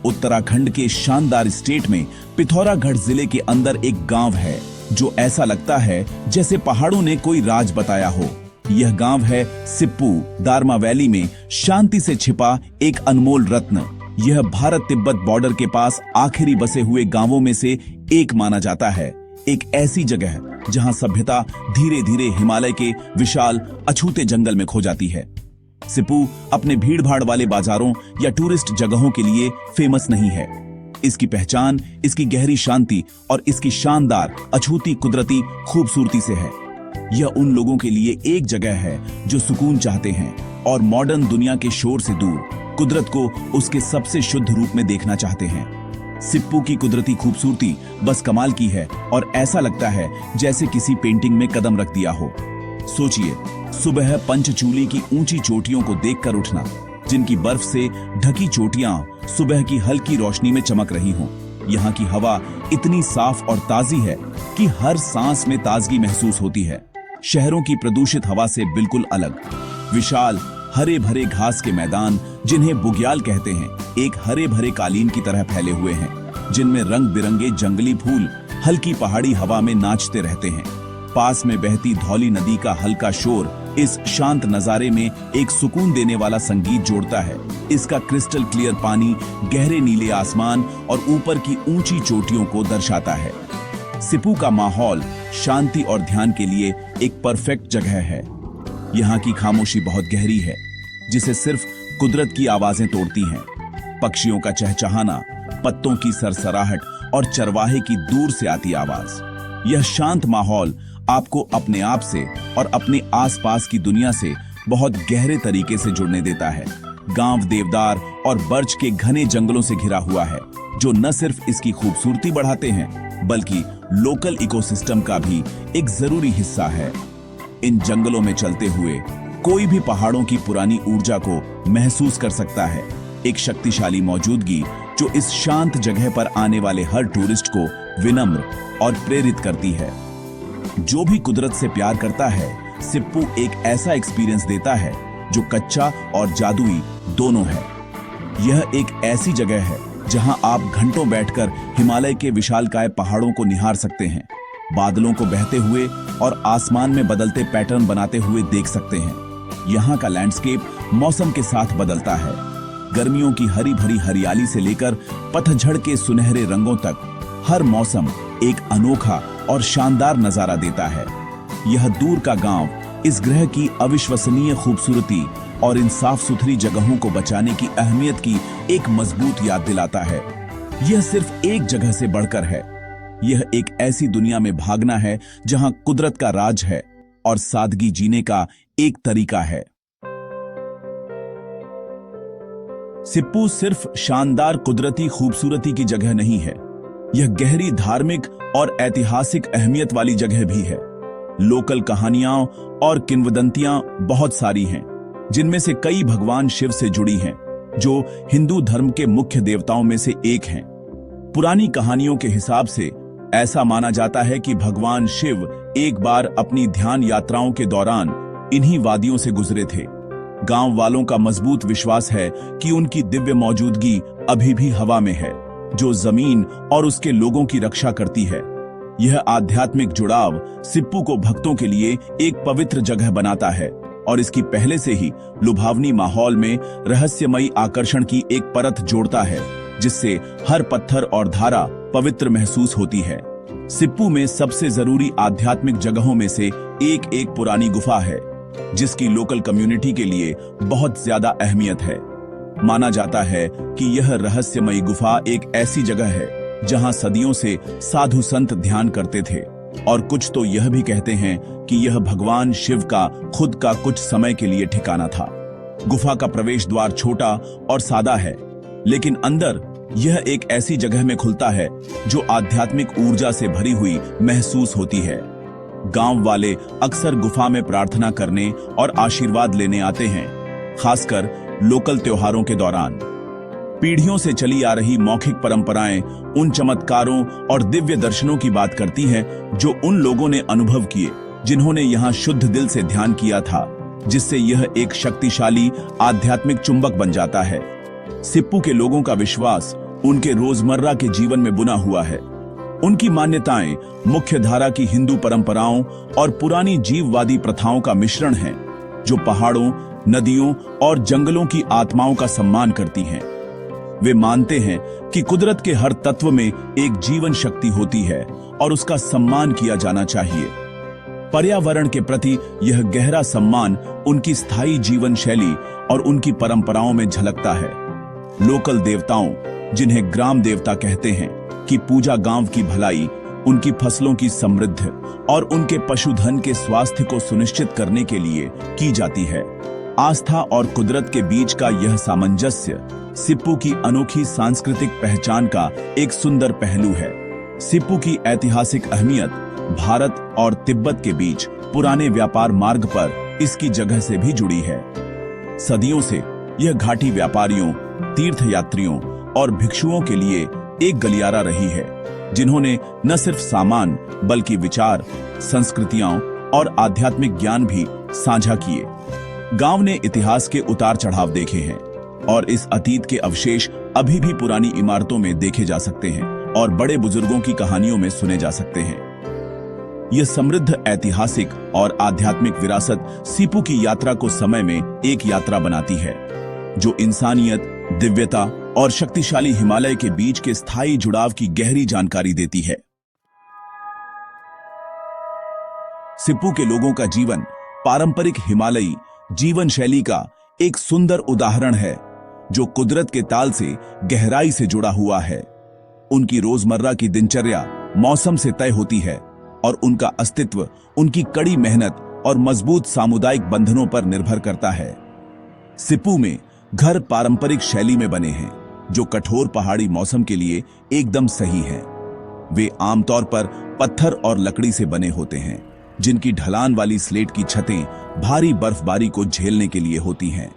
उत्तराखंड के शानदार स्टेट में पिथौरागढ़ जिले के अंदर एक गांव है जो ऐसा लगता है जैसे पहाड़ों ने कोई राज बताया हो। यह गांव है सिप्पू। दारमा वैली में शांति से छिपा एक अनमोल रत्न। यह भारत तिब्बत बॉर्डर के पास आखिरी बसे हुए गांवों में से एक माना जाता है। एक ऐसी जगह जहां सभ्यता धीरे धीरे हिमालय के विशाल अछूते जंगल में खो जाती है। सिप्पू अपने भीड़भाड़ वाले बाजारों या टूरिस्ट जगहों के लिए फेमस नहीं है। इसकी पहचान इसकी गहरी शांति और इसकी शानदार अछूती कुदरती खूबसूरती से है। यह उन लोगों के लिए एक जगह है जो सुकून चाहते हैं और मॉडर्न दुनिया के शोर से दूर कुदरत को उसके सबसे शुद्ध रूप में देखना चाहते हैं। सिप्पू की कुदरती खूबसूरती बस कमाल की है और ऐसा लगता है जैसे किसी पेंटिंग में कदम रख दिया हो। सोचिए, सुबह पंचचूली की ऊंची चोटियों को देखकर उठना, जिनकी बर्फ से ढकी चोटियां सुबह की हल्की रोशनी में चमक रही हों। यहाँ की हवा इतनी साफ और ताजी है कि हर सांस में ताजगी महसूस होती है। शहरों की प्रदूषित हवा से बिल्कुल अलग। विशाल हरे भरे घास के मैदान, जिन्हें बुग्याल कहते हैं, एक हरे भरे कालीन की तरह फैले हुए हैं, जिनमें रंग बिरंगे जंगली फूल हल्की पहाड़ी हवा में नाचते रहते हैं। पास में बहती धौली नदी का हल्का शोर इस शांत नजारे में एक सुकून देने वाला संगीत जोड़ता है। इसका क्रिस्टल क्लियर पानी गहरे नीले आसमान और ऊपर की ऊंची चोटियों को दर्शाता है। सिप्पू का माहौल शांति और ध्यान के लिए एक परफेक्ट जगह है। यहाँ की खामोशी बहुत गहरी है, जिसे सिर्फ कुदरत की आवाजें तोड़ती हैं। पक्षियों का चहचहाना, पत्तों की सरसराहट और चरवाहे की दूर से आती आवाज। यह शांत माहौल आपको अपने आप से और अपने आसपास की दुनिया से बहुत गहरे तरीके से जुड़ने देता है। गांव देवदार और बर्च के घने जंगलों से घिरा हुआ है, जो न सिर्फ इसकी खूबसूरती बढ़ाते हैं बल्कि लोकल इकोसिस्टम का भी एक जरूरी हिस्सा है। इन जंगलों में चलते हुए कोई भी पहाड़ों की पुरानी ऊर्जा को महसूस कर सकता है। एक शक्तिशाली मौजूदगी जो इस शांत जगह पर आने वाले हर टूरिस्ट को विनम्र और प्रेरित करती है। जो भी कुदरत से प्यार करता है, सिप्पू एक ऐसा एक्सपीरियंस देता है जो कच्चा और जादुई दोनों है। यह एक ऐसी जगह है जहां आप घंटों बैठकर हिमालय के विशालकाय पहाड़ों को निहार सकते हैं, बादलों को बहते हुए और आसमान में बदलते पैटर्न बनाते हुए देख सकते हैं। यहाँ का लैंडस्केप मौसम के साथ बदलता है। गर्मियों की हरी भरी हरियाली से लेकर पतझड़ के सुनहरे रंगों तक हर मौसम एक अनोखा और शानदार नजारा देता है। यह दूर का गांव इस ग्रह की अविश्वसनीय खूबसूरती और इन साफ सुथरी जगहों को बचाने की अहमियत की एक मजबूत याद दिलाता है। यह सिर्फ एक जगह से बढ़कर है। यह एक ऐसी दुनिया में भागना है जहां कुदरत का राज है और सादगी जीने का एक तरीका है। सिप्पू सिर्फ शानदार कुदरती खूबसूरती की जगह नहीं है, यह गहरी धार्मिक और ऐतिहासिक अहमियत वाली जगह भी है। लोकल कहानियां और किंवदंतियां बहुत सारी हैं, जिनमें से कई भगवान शिव से जुड़ी हैं, जो हिंदू धर्म के मुख्य देवताओं में से एक हैं। पुरानी कहानियों के हिसाब से ऐसा माना जाता है कि भगवान शिव एक बार अपनी ध्यान यात्राओं के दौरान इन्हीं वादियों से गुजरे थे। गांव वालों का मजबूत विश्वास है कि उनकी दिव्य मौजूदगी अभी भी हवा में है, जो जमीन और उसके लोगों की रक्षा करती है। यह आध्यात्मिक जुड़ाव सिप्पू को भक्तों के लिए एक पवित्र जगह बनाता है और इसकी पहले से ही लुभावनी माहौल में रहस्यमयी आकर्षण की एक परत जोड़ता है, जिससे हर पत्थर और धारा पवित्र महसूस होती है। सिप्पू में सबसे जरूरी आध्यात्मिक जगहों में से एक पुरानी गुफा है, जिसकी लोकल कम्युनिटी के लिए बहुत ज्यादा अहमियत है। माना जाता है कि यह रहस्यमयी गुफा एक ऐसी जगह है जहां सदियों से साधु संत ध्यान करते थे, और कुछ तो यह भी कहते हैं कि यह भगवान शिव का खुद का कुछ समय के लिए ठिकाना था। गुफा का प्रवेश द्वार छोटा और सादा है, लेकिन अंदर यह एक ऐसी जगह में खुलता है जो आध्यात्मिक ऊर्जा से भरी हुई महसूस होती है। गांव वाले अक्सर गुफा में प्रार्थना करने और आशीर्वाद लेने आते हैं, खासकर लोकल त्योहारों के दौरान। पीढ़ियों से चली आ रही मौखिक परंपराएं उन चमत्कारों और दिव्य दर्शनों की बात करती हैं जो उन लोगों ने अनुभव किए जिन्होंने यहाँ शुद्ध दिल से ध्यान किया था, जिससे यह एक शक्तिशाली आध्यात्मिक चुंबक बन जाता है। सिप्पू के लोगों का विश्वास उनके रोजमर्रा के जीवन में बुना हुआ है। उनकी मान्यताएं मुख्य धारा की हिंदू परंपराओं और पुरानी जीववादी प्रथाओं का मिश्रण है, जो पहाड़ों, नदियों और जंगलों की आत्माओं का सम्मान करती हैं। वे मानते हैं कि कुदरत के हर तत्व में एक जीवन शक्ति होती है और उसका सम्मान किया जाना चाहिए। पर्यावरण के प्रति यह गहरा सम्मान उनकी स्थायी जीवन शैली और उनकी परंपराओं में झलकता है। लोकल देवताओं, जिन्हें ग्राम देवता कहते हैं, की पूजा गांव की भलाई, उनकी फसलों की समृद्धि और उनके पशुधन के स्वास्थ्य को सुनिश्चित करने के लिए की जाती है। आस्था और कुदरत के बीच का यह सामंजस्य सिप्पू की अनोखी सांस्कृतिक पहचान का एक सुंदर पहलू है। सिप्पू की ऐतिहासिक अहमियत भारत और तिब्बत के बीच पुराने व्यापार मार्ग पर इसकी जगह से भी जुड़ी है। सदियों से यह घाटी व्यापारियों, तीर्थयात्रियों और भिक्षुओं के लिए एक गलियारा रही है, जिन्होंने न सिर्फ सामान बल्कि विचार, संस्कृतियां और आध्यात्मिक ज्ञान भी साझा किए। गांव ने इतिहास के उतार चढ़ाव देखे हैं और इस अतीत के अवशेष अभी भी पुरानी इमारतों में देखे जा सकते हैं और बड़े बुजुर्गों की कहानियों में सुने जा सकते हैं। यह समृद्ध ऐतिहासिक और आध्यात्मिक विरासत सिप्पू की यात्रा को समय में एक यात्रा बनाती है, जो इंसानियत, दिव्यता और शक्तिशाली हिमालय के बीच के स्थायी जुड़ाव की गहरी जानकारी देती है। सिप्पू के लोगों का जीवन पारंपरिक हिमालयी जीवन शैली का एक सुंदर उदाहरण है, जो कुदरत के ताल से गहराई से जुड़ा हुआ है। उनकी रोजमर्रा की दिनचर्या मौसम से तय होती है और उनका अस्तित्व उनकी कड़ी मेहनत और मजबूत सामुदायिक बंधनों पर निर्भर करता है। सिप्पू में घर पारंपरिक शैली में बने हैं, जो कठोर पहाड़ी मौसम के लिए एकदम सही हैं। वे आमतौर पर पत्थर और लकड़ी से बने होते हैं, जिनकी ढलान वाली स्लेट की छतें भारी बर्फबारी को झेलने के लिए होती हैं।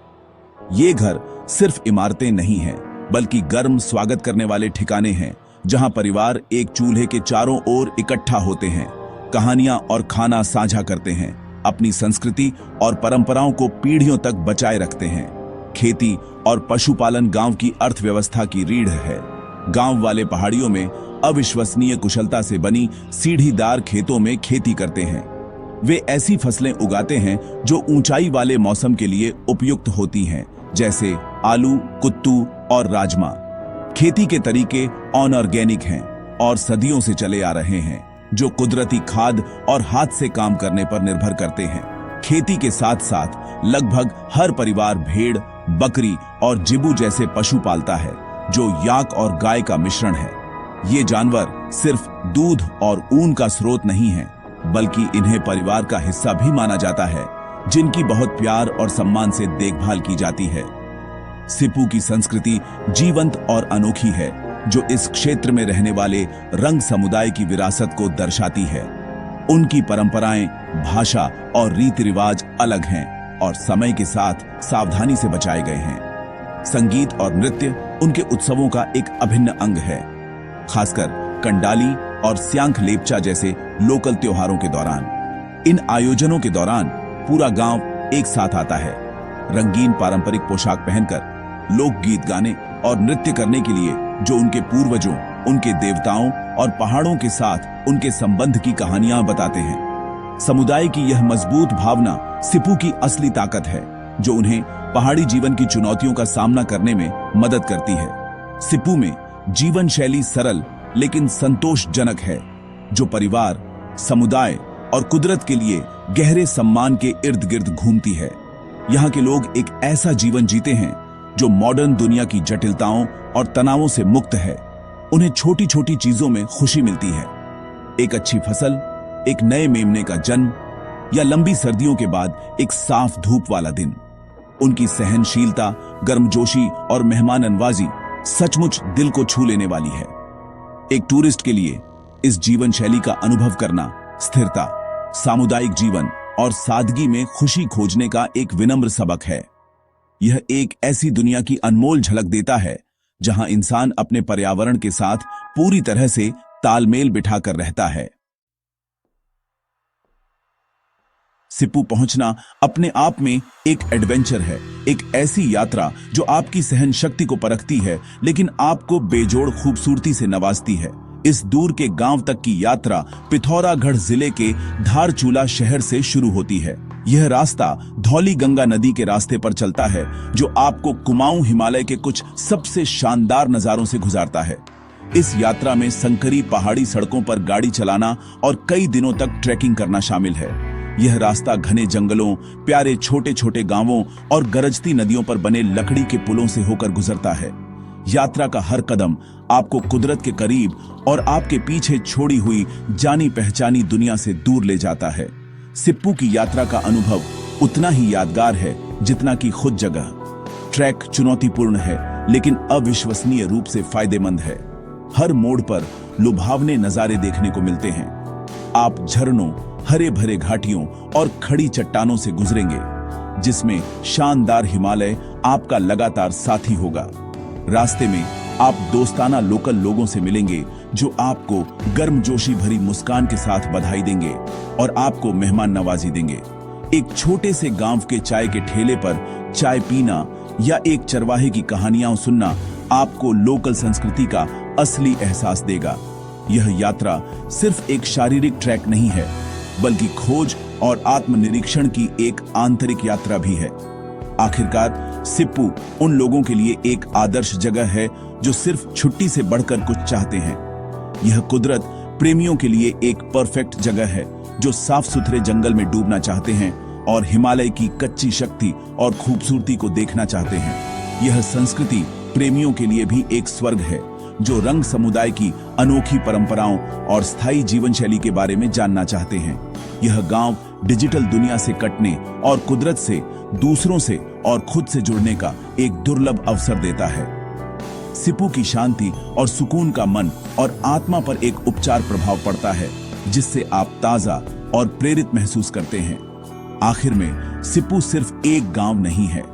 ये घर सिर्फ इमारतें नहीं हैं, बल्कि गर्म स्वागत करने वाले ठिकाने हैं, जहां परिवार एक चूल्हे के चारों ओर इकट्ठा होते हैं, कहानियां और खाना साझा करते हैं, अपनी संस्कृति और परंपराओं को पीढ़ियों तक बचाए रखते हैं। खेती और पशुपालन गांव की अर्थव्यवस्था की रीढ़ है। गांव वाले पहाड़ियों में अविश्वसनीय कुशलता से बनी सीढ़ीदार खेतों में खेती करते हैं। वे ऐसी फसलें उगाते हैं जो ऊंचाई वाले मौसम के लिए उपयुक्त होती हैं, जैसे आलू, कुत्तू और राजमा। खेती के तरीके ऑर्गेनिक हैं और सदियों से चले आ रहे हैं, जो कुदरती खाद और हाथ से काम करने पर निर्भर करते हैं। खेती के साथ साथ लगभग हर परिवार भेड़, बकरी और जिबू जैसे पशु पालता है, जो याक और गाय का मिश्रण है। ये जानवर सिर्फ दूध और ऊन का स्रोत नहीं है, बल्कि इन्हें परिवार का हिस्सा भी माना जाता है, जिनकी बहुत प्यार और सम्मान से देखभाल की जाती है। सिप्पू की संस्कृति जीवंत और अनोखी है, जो इस क्षेत्र में रहने वाले रंग समुदाय की विरासत को दर्शाती है। उनकी परंपराएं, भाषा और रीति रिवाज अलग हैं और समय के साथ सावधानी से बचाए गए हैं। संगीत और नृत्य उनके उत्सवों का एक अभिन्न अंग है, खासकर कंडाली और स्यांख लेपचा जैसे लोकल त्योहारों के दौरान। इन आयोजनों के दौरान पूरा गांव एक साथ आता है, रंगीन पारंपरिक पोशाक पहनकर लोकगीत गाने और नृत्य करने के लिए, जो उनके पूर्वजों, उनके देवताओं और पहाड़ों के साथ उनके संबंध की कहानियां बताते हैं। समुदाय की यह मजबूत भावना सिप्पू की असली ताकत है, जो उन्हें पहाड़ी जीवन की चुनौतियों का सामना करने में मदद करती है। सिप्पू में जीवन शैली सरल लेकिन संतोषजनक है, जो परिवार, समुदाय और कुदरत के लिए गहरे सम्मान के इर्द गिर्द घूमती है। यहाँ के लोग एक ऐसा जीवन जीते हैं जो मॉडर्न दुनिया की जटिलताओं और तनावों से मुक्त है। उन्हें छोटी छोटी चीजों में खुशी मिलती है, एक अच्छी फसल, एक नए मेमने का जन्म या लंबी सर्दियों के बाद एक साफ धूप वाला दिन। उनकी सहनशीलता, गर्मजोशी और मेहमान नवाजी सचमुच दिल को छू लेने वाली है। एक टूरिस्ट के लिए इस जीवन शैली का अनुभव करना स्थिरता, सामुदायिक जीवन और सादगी में खुशी खोजने का एक विनम्र सबक है। यह एक ऐसी दुनिया की अनमोल झलक देता है जहां इंसान अपने पर्यावरण के साथ पूरी तरह से तालमेल बिठाकर रहता है। सिप्पू पहुंचना अपने आप में एक एडवेंचर है, एक ऐसी यात्रा जो आपकी सहन शक्ति को परखती है लेकिन आपको बेजोड़ खूबसूरती से नवाजती है। इस दूर के गांव तक की यात्रा पिथौरागढ़ जिले के धारचूला शहर से शुरू होती है। यह रास्ता धौली गंगा नदी के रास्ते पर चलता है जो आपको कुमाऊं हिमालय के कुछ सबसे शानदार नजारों से गुजारता है। इस यात्रा में संकरी पहाड़ी सड़कों पर गाड़ी चलाना और कई दिनों तक ट्रैकिंग करना शामिल है। यह रास्ता घने जंगलों, प्यारे छोटे छोटे गांवों और गरजती नदियों पर बने लकड़ी के पुलों से होकर गुजरता है। यात्रा का हर कदम आपको कुदरत के करीब और आपके पीछे छोड़ी हुई जानी पहचानी दुनिया से दूर ले जाता है। सिप्पू की यात्रा का अनुभव उतना ही यादगार है जितना कि खुद जगह। ट्रैक चुनौतीपूर्ण है लेकिन अविश्वसनीय रूप से फायदेमंद है। हर मोड़ पर लुभावने नजारे देखने को मिलते हैं। आप झरनों, हरे भरे घाटियों और खड़ी चट्टानों से गुजरेंगे जिसमें शानदार हिमालय आपका लगातार साथी होगा। रास्ते में आप दोस्ताना लोकल लोगों से मिलेंगे जो आपको गर्मजोशी भरी मुस्कान के साथ बधाई देंगे और आपको मेहमान नवाजी देंगे। एक छोटे से गांव के चाय के ठेले पर चाय पीना या एक चरवाहे की कहानियां सुनना आपको लोकल संस्कृति का असली एहसास देगा। यह यात्रा सिर्फ एक शारीरिक ट्रैक नहीं है बल्कि खोज और आत्मनिरीक्षण की एक आंतरिक यात्रा भी है। आखिरकार सिप्पू उन लोगों के लिए एक आदर्श जगह है जो सिर्फ छुट्टी से बढ़कर कुछ चाहते हैं। यह कुदरत प्रेमियों के लिए एक परफेक्ट जगह है जो साफ सुथरे जंगल में डूबना चाहते हैं और हिमालय की कच्ची शक्ति और खूबसूरती को देखना चाहते हैं। यह संस्कृति प्रेमियों के लिए भी एक स्वर्ग है जो रंग समुदाय की अनोखी परंपराओं और स्थायी जीवन शैली के बारे में जानना चाहते हैं। यह गांव डिजिटल दुनिया से कटने और कुदरत से, दूसरों से और खुद से जुड़ने का एक दुर्लभ अवसर देता है। सिप्पू की शांति और सुकून का मन और आत्मा पर एक उपचार प्रभाव पड़ता है जिससे आप ताजा और प्रेरित महसूस करते हैं। आखिर में सिप्पू सिर्फ एक गांव नहीं है,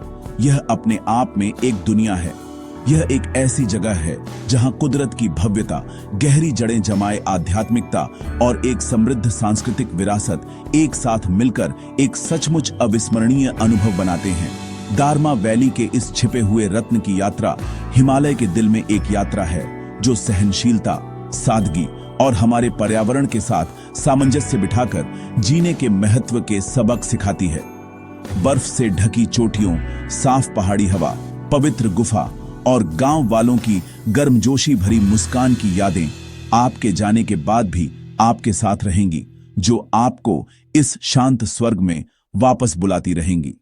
यह अपने आप में एक दुनिया है। यह एक ऐसी जगह है जहां कुदरत की भव्यता, गहरी जड़ें जमाए आध्यात्मिकता और एक समृद्ध सांस्कृतिक विरासत एक साथ मिलकर एक सचमुच अविस्मरणीय अनुभव बनाते हैं। दारमा वैली के इस छिपे हुए रत्न की यात्रा हिमालय के दिल में एक यात्रा है जो सहनशीलता, सादगी और हमारे पर्यावरण के साथ सामंजस्य बिठाकर जीने के महत्व के सबक सिखाती है। बर्फ से ढकी चोटियों, साफ पहाड़ी हवा, पवित्र गुफा और गांव वालों की गर्मजोशी भरी मुस्कान की यादें आपके जाने के बाद भी आपके साथ रहेंगी, जो आपको इस शांत स्वर्ग में वापस बुलाती रहेंगी।